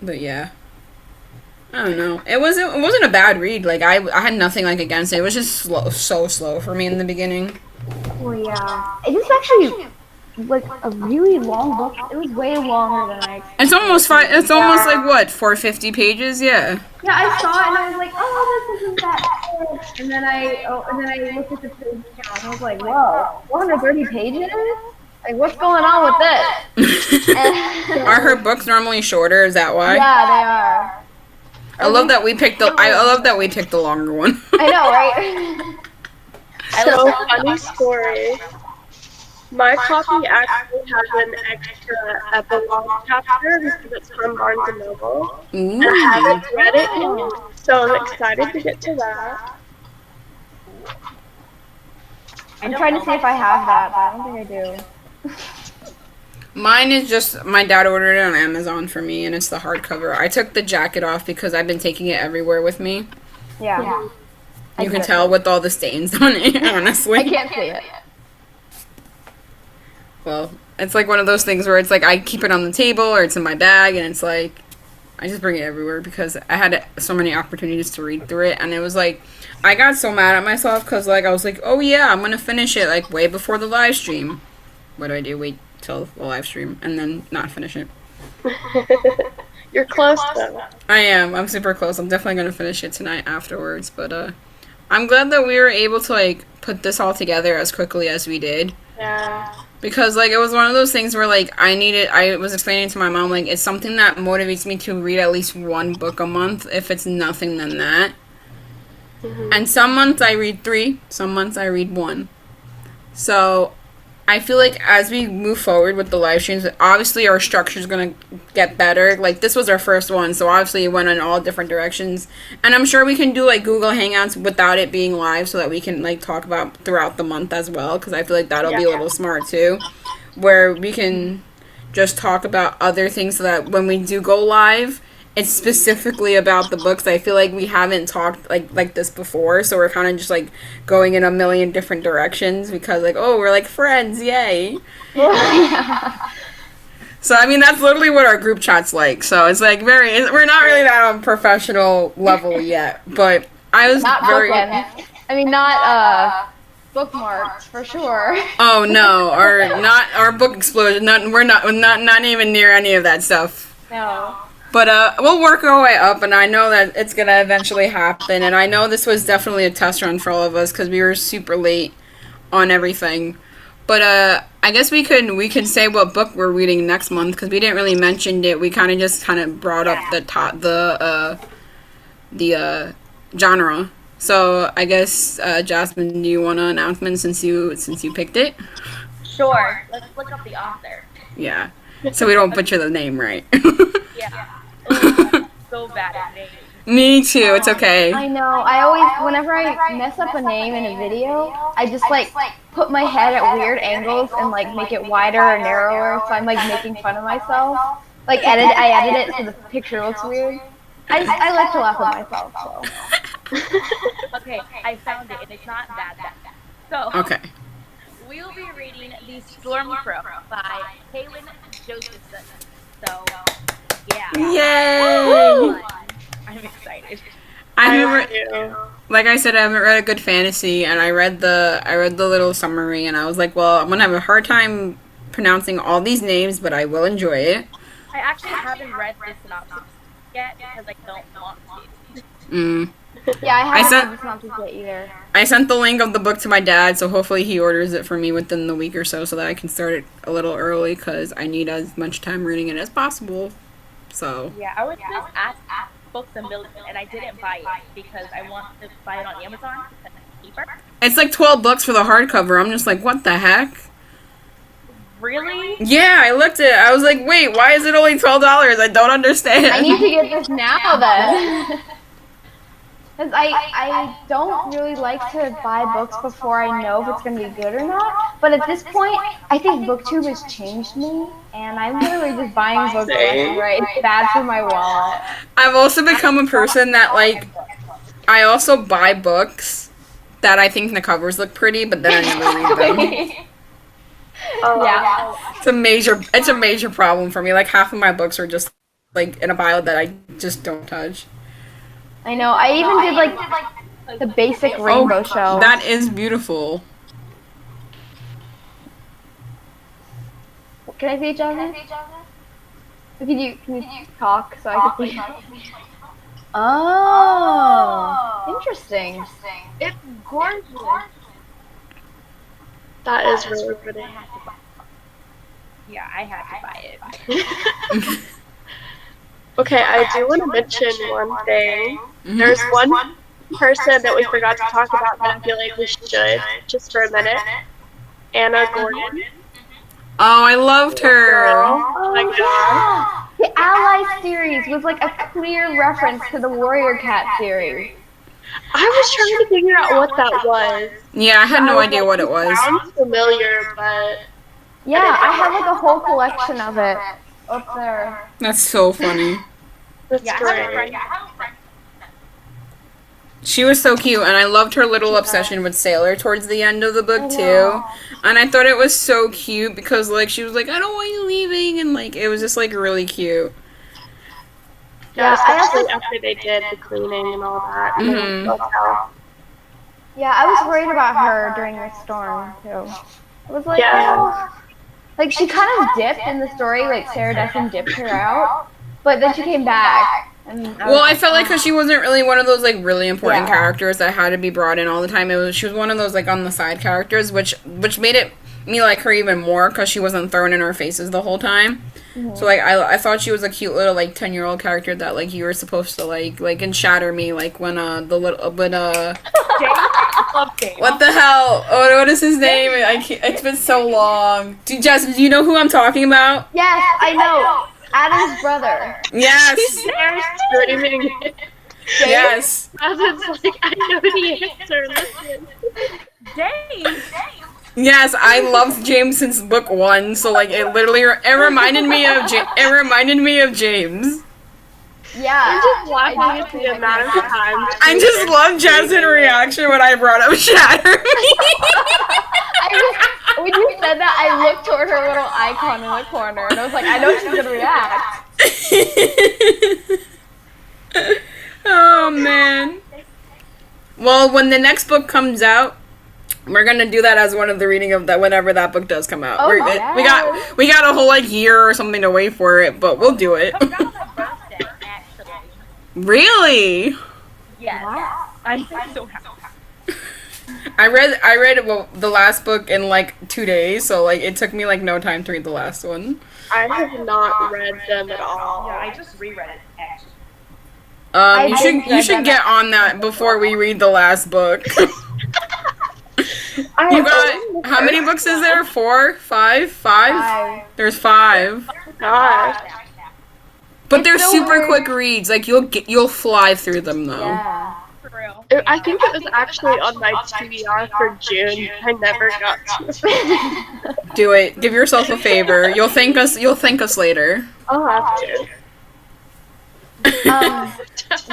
But, yeah. I don't know. It wasn't a bad read. Like, I had nothing, like, against it. It was just so slow for me in the beginning. Well, yeah. It is actually, like, a really long book. It was way longer than I expected. It's almost like, what, 450 pages? Yeah. Yeah, I saw it and I was like, oh, this isn't that good. And then I looked at the page count and I was like, whoa, 430 pages? Like, what's going on with this? Are her books normally shorter? Is that why? Yeah, they are. I love that we picked the longer one. I know, right? So, funny story. My copy actually has an extra epilogue chapter because it's from Barnes & Noble. And I haven't read it yet, so I'm excited to get to that. I'm trying to see if I have that, but I don't think I do. Mine is just, my dad ordered it on Amazon for me, and it's the hardcover. I took the jacket off because I've been taking it everywhere with me. Yeah. You can tell with all the stains on it, honestly. I can't see it. Well, it's like one of those things where it's like I keep it on the table or it's in my bag, and it's like I just bring it everywhere because I had so many opportunities to read through it, and it was like I got so mad at myself because, like, I was like, oh yeah, I'm gonna finish it, like, way before the live stream. What do? Wait till the live stream and then not finish it. You're close, though. I am. I'm super close. I'm definitely gonna finish it tonight afterwards, but I'm glad that we were able to, like, put this all together as quickly as we did. Yeah. Because, like, it was one of those things where, like, I was explaining to my mom, like, it's something that motivates me to read at least one book a month, if it's nothing than that. Mm-hmm. And some months I read 3, some months I read 1. So, I feel like as we move forward with the live streams, obviously our structure is going to get better. Like, this was our first one, so obviously it went in all different directions. And I'm sure we can do, like, Google Hangouts without it being live so that we can, like, talk about throughout the month as well, because I feel like that'll be a little smart, too. Where we can just talk about other things so that when we do go live, it's specifically about the books. I feel like we haven't talked like this before, so we're kind of just like going in a million different directions because like, oh, we're like friends, yay. So I mean that's literally what our group chat's like. So it's like we're not really that on professional level yet, but I was not very Bookends. I mean not bookmarks for sure. Oh no, our book explosion. We're not even near any of that stuff. No. But we'll work our way up, and I know that it's going to eventually happen. And I know this was definitely a test run for all of us because we were super late on everything. But I guess we could say what book we're reading next month because we didn't really mention it. We kind of brought up the genre. So I guess Jasmine, do you want an announcement since you picked it? Sure. Let's look up the author. Yeah. So we don't butcher the name, right? Yeah. I'm so bad at names. Me too. It's okay. I know. I always, whenever I mess up a name in a video, I just like put my head at weird angles and like make it wider or narrower, so I'm like making fun of myself. Like I edit it so the picture looks weird. I like to laugh at myself. So. Okay, I found it, and it's not that bad. So. Okay. We'll be reading The Storm Crow by Kaylin Josephson. So, yeah. Yay! I'm excited. Like I said, I haven't read a good fantasy, and I read the little summary, and I was like, well, I'm gonna have a hard time pronouncing all these names, but I will enjoy it. I actually haven't read the synopsis yet because I don't want to. Yeah, I haven't read the synopsis yet either. I sent the link of the book to my dad, so hopefully he orders it for me within the week or so that I can start it a little early because I need as much time reading it as possible. So. Yeah, I was just at Books a Million, and I didn't buy it because I want to buy it on Amazon because it's cheaper. It's like $12 for the hardcover. I'm just like, what the heck? Really? Yeah, I looked at it. I was like, wait, why is it only $12? I don't understand. I need to get this now then. Because I don't really like to buy books before I know if it's going to be good or not. But at this point, I think BookTube has changed me. And I'm literally just buying books left and right. It's bad for my wallet. I've also become a person that, like, I also buy books that I think the covers look pretty, but then I never read them. Yeah. It's a major problem for me. Like, half of my books are just, like, in a pile that I just don't touch. I know. I even did like the basic rainbow show. That is beautiful. Can I see it, Jasmine? Can you talk so I can see it? Oh, interesting. It's gorgeous. That is really pretty. Yeah, I had to buy it. Okay, I do want to mention one thing. There's one person that we forgot to talk about that I feel like we should, just for a minute. Anna Gordon. Oh, I loved her. Oh my god. The Ally series was like a clear reference to the Warrior Cat series. I was trying to figure out what that was. Yeah, I had no idea what it was. It sounds familiar, but... Yeah, I have like a whole collection of it up there. That's so funny. That's great. She was so cute, and I loved her little obsession with Sailor towards the end of the book, too. And I thought it was so cute because, like, she was like, I don't want you leaving, and, like, it was just, like, really cute. Yeah, especially after they did the cleaning and all that. Yeah, I was worried about her during the storm, too. It was like, like, she kind of dipped in the story, like, Sarah Dessen dipped her out, but then she came back. I felt like because she wasn't really one of those, like, really important characters that had to be brought in all the time. She was one of those, like, on the side characters, which made it me like her even more because she wasn't thrown in our faces the whole time. So like I thought she was a cute little like 10-year-old character that like you were supposed to like and shatter me like when the little what the hell, what is his name? I can't, it's been so long. Jasmine, do you know who I'm talking about? Yes, I know. Adam's brother. Yes. They're screaming. Yes. Jasmine's like, I know the answer. Listen. James. Yes, I loved James since book 1, so like it reminded me of James. Yeah. I'm just laughing at the amount of times. I just love Jasmine's reaction when I brought up Shatter. When you said that, I looked toward her little icon in the corner, and I was like, I know she's gonna react. Oh man. Well, when the next book comes out, we're gonna do that as one of the reading of that whenever that book does come out. Oh, We got a whole like year or something to wait for it, but we'll do it. Really? Yes. Wow. I'm so happy. I read the last book in like 2 days, so like it took me like no time to read the last one. I have not read them at all. Yeah, I just reread it actually. You should get on that before we read the last book. You got how many books is there? 4, 5, 5? There's 5. Gosh. But they're super quick reads. Like you'll fly through them though. Yeah. For real. I think it was actually on my TBR for June. I never got to. Do it. Give yourself a favor. You'll thank us later. I'll have to.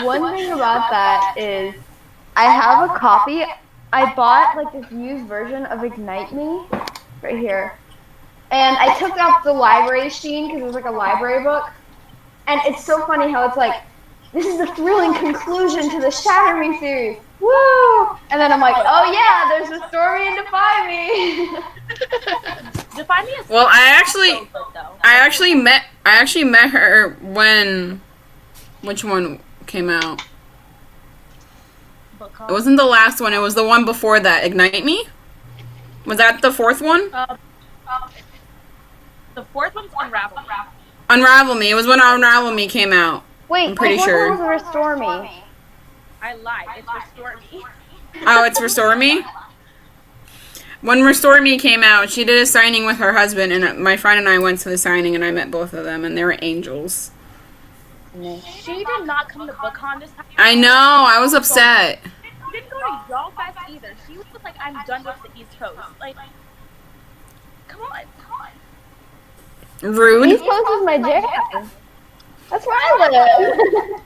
One thing about that is I have a copy. I bought like this used version of Ignite Me right here. And I took out the library sheen because it was like a library book. And it's so funny how it's like, this is the thrilling conclusion to the Shatter Me series. Woo! And then I'm like, oh yeah, there's a story in Defy Me. Defy Me is well, I actually met her when which one came out? It wasn't the last one, it was the one before that. Ignite Me? Was that the 4th one? The 4th one's Unravel Me. Unravel Me. It was when Unravel Me came out. Wait, I'm pretty sure. What was Restore Me? I lied. It's Restore Me. Oh, it's Restore Me? When Restore Me came out, she did a signing with her husband, and my friend and I went to the signing, and I met both of them, and they were angels. She did not come to BookCon this time. I know. I was upset. She didn't go to Y'all Fest either. She was like, I'm done with the East Coast. Like, come on. Rude. East Coast is my jam. That's where I live.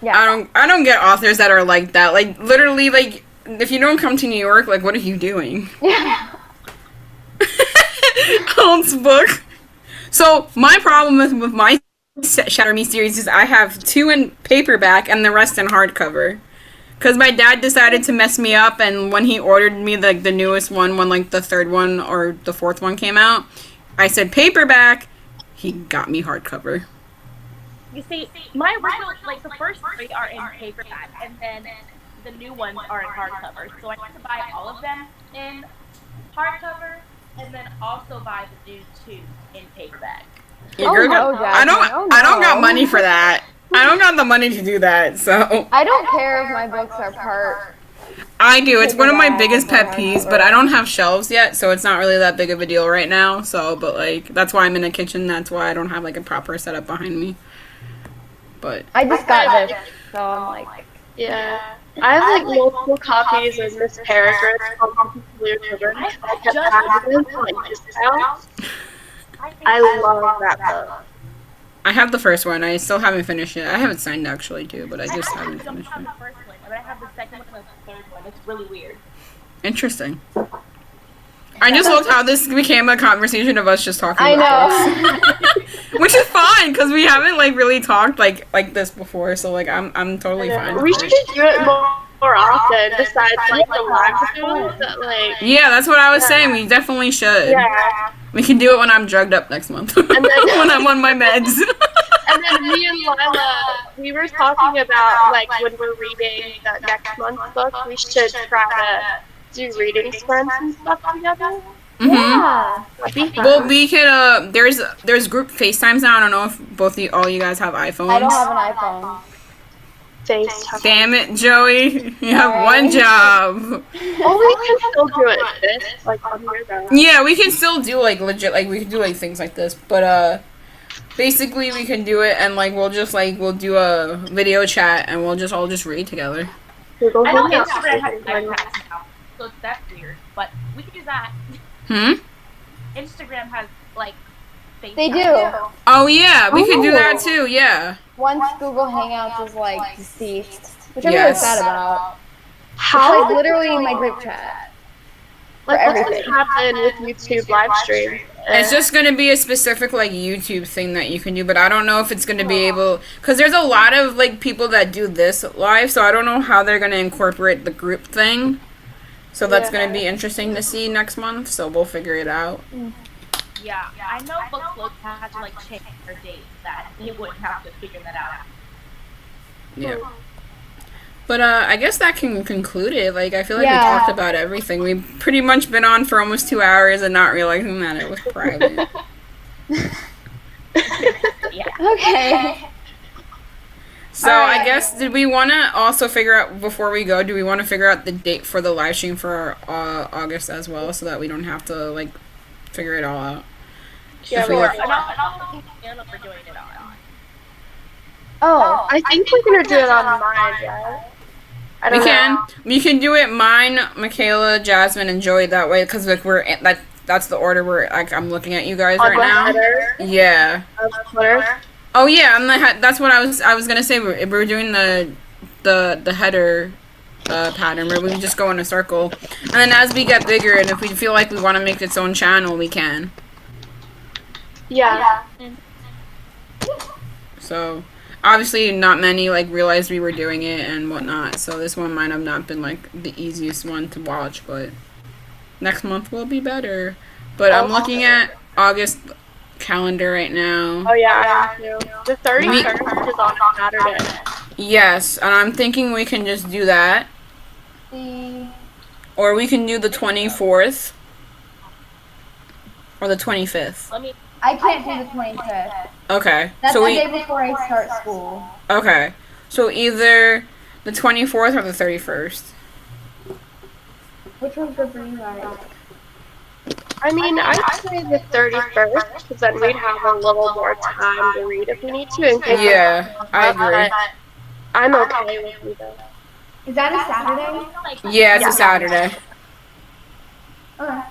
Yeah. I don't get authors that are like that. Like literally, like if you don't come to New York, like what are you doing? Yeah. Holmes book. So my problem with my Shatter Me series is I have 2 in paperback and the rest in hardcover. Because my dad decided to mess me up, and when he ordered me the newest one, when like the 3rd one or the 4th one came out, I said paperback. He got me hardcover. You see, my original, like the first 3 are in paperback, and then the new ones are in hardcover. So I need to buy all of them in hardcover, and then also buy the new 2 in paperback. Yeah, girl, I don't got money for that. I don't got the money to do that, so. I don't care if my books are part. I do. It's one of my biggest pet peeves, but I don't have shelves yet, so it's not really that big of a deal right now. So, but like, that's why I'm in a kitchen. That's why I don't have like a proper setup behind me. But I just got this, so I'm like. Yeah. I have like multiple copies of Miss Peregrine's Blue Ribbon. I kept having them on like discount. I love that book. I have the first one. I still haven't finished it. I haven't signed actually too, but I just haven't finished it. The first one, but I have the second one and the 3rd one. It's really weird. Interesting. I just loved how this became a conversation of us just talking about books. Which is fine, because we haven't like really talked like this before, so like I'm totally fine. We should do it more often, besides like the live shows that like. Yeah, that's what I was saying. We definitely should. Yeah. We can do it when I'm drugged up next month. And then, when I'm on my meds. And then me and Lila, we were talking about like when we're reading that next month's book, we should try to do reading sprints and stuff together? Yeah. That'd be fun. Well, we could. There's group FaceTimes now. I don't know if all you guys have iPhones. I don't have an iPhone. FaceTime. Damn it, Joey! You have one job. Well, we can still do it like on here though. Yeah, we can still do like legit, like we can do like things like this, but basically we can do it and like we'll do a video chat and we'll all just read together. I know Instagram has iPads now, so that's weird, but we can do that. Instagram has like FaceTime. They do. Oh yeah, we can do that too. Yeah. Once Google Hangouts is like deceased, which I'm Yes. really sad about. How It's like literally my group chat. like for what's everything. gonna happen with YouTube live stream? It's just gonna be a specific like YouTube thing that you can do, but I don't know if it's gonna be able, because there's a lot of like people that do this live, so I don't know how they're gonna incorporate the group thing. So that's gonna be interesting to see next month. So we'll figure it out. Yeah, I know book clubs had to like change their dates that they wouldn't have to figure that out. Yeah. But I guess that can conclude it. Like I feel like we Yeah. talked about everything. We've pretty much been on for almost 2 hours and not realizing that it was private. Okay. So I guess, did we want to also figure out, before we go, do we want to figure out the date for the live stream for August as well, so that we don't have to like figure it all out? Yeah, If we we're- like- I don't know we're doing it on. Oh. I think we're gonna do it on mine, right? I don't know. We can do it mine, Michaela, Jasmine, and Joey that way, because like that's the order we're like I'm looking at you guys On right the now. header Yeah. of Twitter. Oh yeah, that's what I was gonna say. We're doing the header pattern where we just go in a circle, and then as we get bigger, and if we feel like we want to make its own channel, we can. Yeah. So obviously, not many like realized we were doing it and whatnot. So this one might have not been like the easiest one to watch, but next month will be better. But I'm looking at August calendar right now. Oh yeah, I am too. The 31st is on Saturday. Yes, and I'm thinking we can just do that, or we can do the 24th or the 25th. I can't do the 25th. Okay, That's so the we day before I start school. okay, so either the 24th or the 31st. Which one's good for you guys? I mean, I'd say the 31st, because then we'd have a little more time to read if we need to. In case Yeah, I agree. I'm okay with you though. Is that a Saturday? Yeah, it's a Saturday. Okay.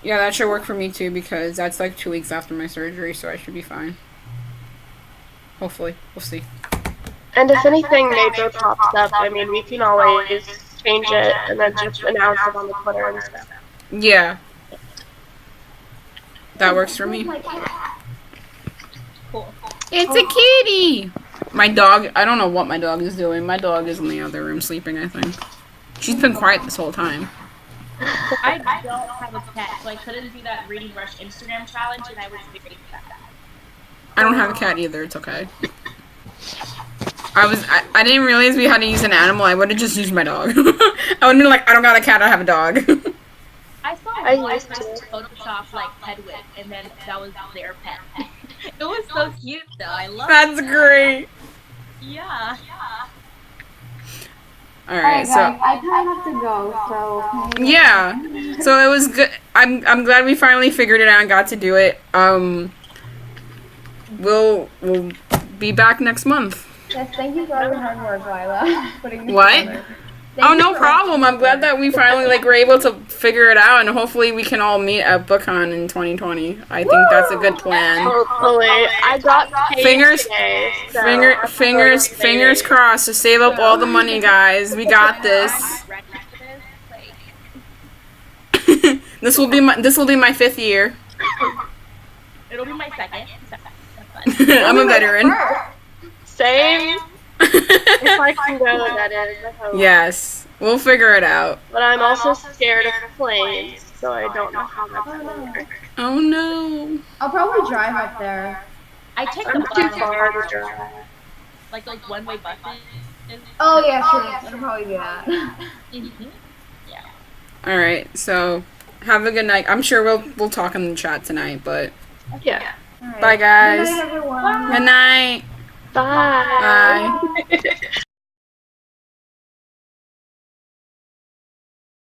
Yeah, that should work for me too, because that's like 2 weeks after my surgery, so I should be fine. Hopefully, we'll see. And if anything major pops up, I mean, we can always change it and then just announce it on the Twitter and stuff. Yeah, that works for me. Cool. It's a kitty! My dog, I don't know what my dog is doing. My dog is in the other room sleeping, I think. She's been quiet this whole time. I don't have a pet, so I couldn't do that Reading Rush Instagram challenge, and I was very sad. I don't have a cat either, it's okay. I didn't realize we had to use an animal. I would have just used my dog. I would have been like, I don't got a cat, I have a dog. I saw I one used person to. Photoshop like Hedwig, and then that was their pet. It was so cute, though. I love That's it. great. Yeah. Alright, so I kind of have to go, so. yeah. So it was good. I'm glad we finally figured it out and got to do it. We'll be back next month. Yes, thank you for all your hard work, Lila. Putting this What? together. Oh, Thank no you for- problem. I'm glad that we finally like were able to figure it out, and hopefully we can all meet at BookCon in 2020. I think that's a good plan. Hopefully, I got paid Fingers- today, so I'm Fingers crossed to save up all the money, guys. We got this. Ready for this? Like, This will be my 5th year. it'll be my second. That's fun. I'm a veteran. Same. If I can go, that is. I hope. Yes, we'll figure it out. But I'm also scared of planes, so I don't know how that's going to work. Oh no. I'll probably drive up there. I take I'm the too bus, far to drive. like one-way buses. Oh, yeah, sure. I'll probably do that. Mhm. Yeah. All right. So have a good night. I'm sure we'll talk in the chat tonight. But Yeah. All right. bye, guys. Good night, everyone. Good night. Bye. Bye.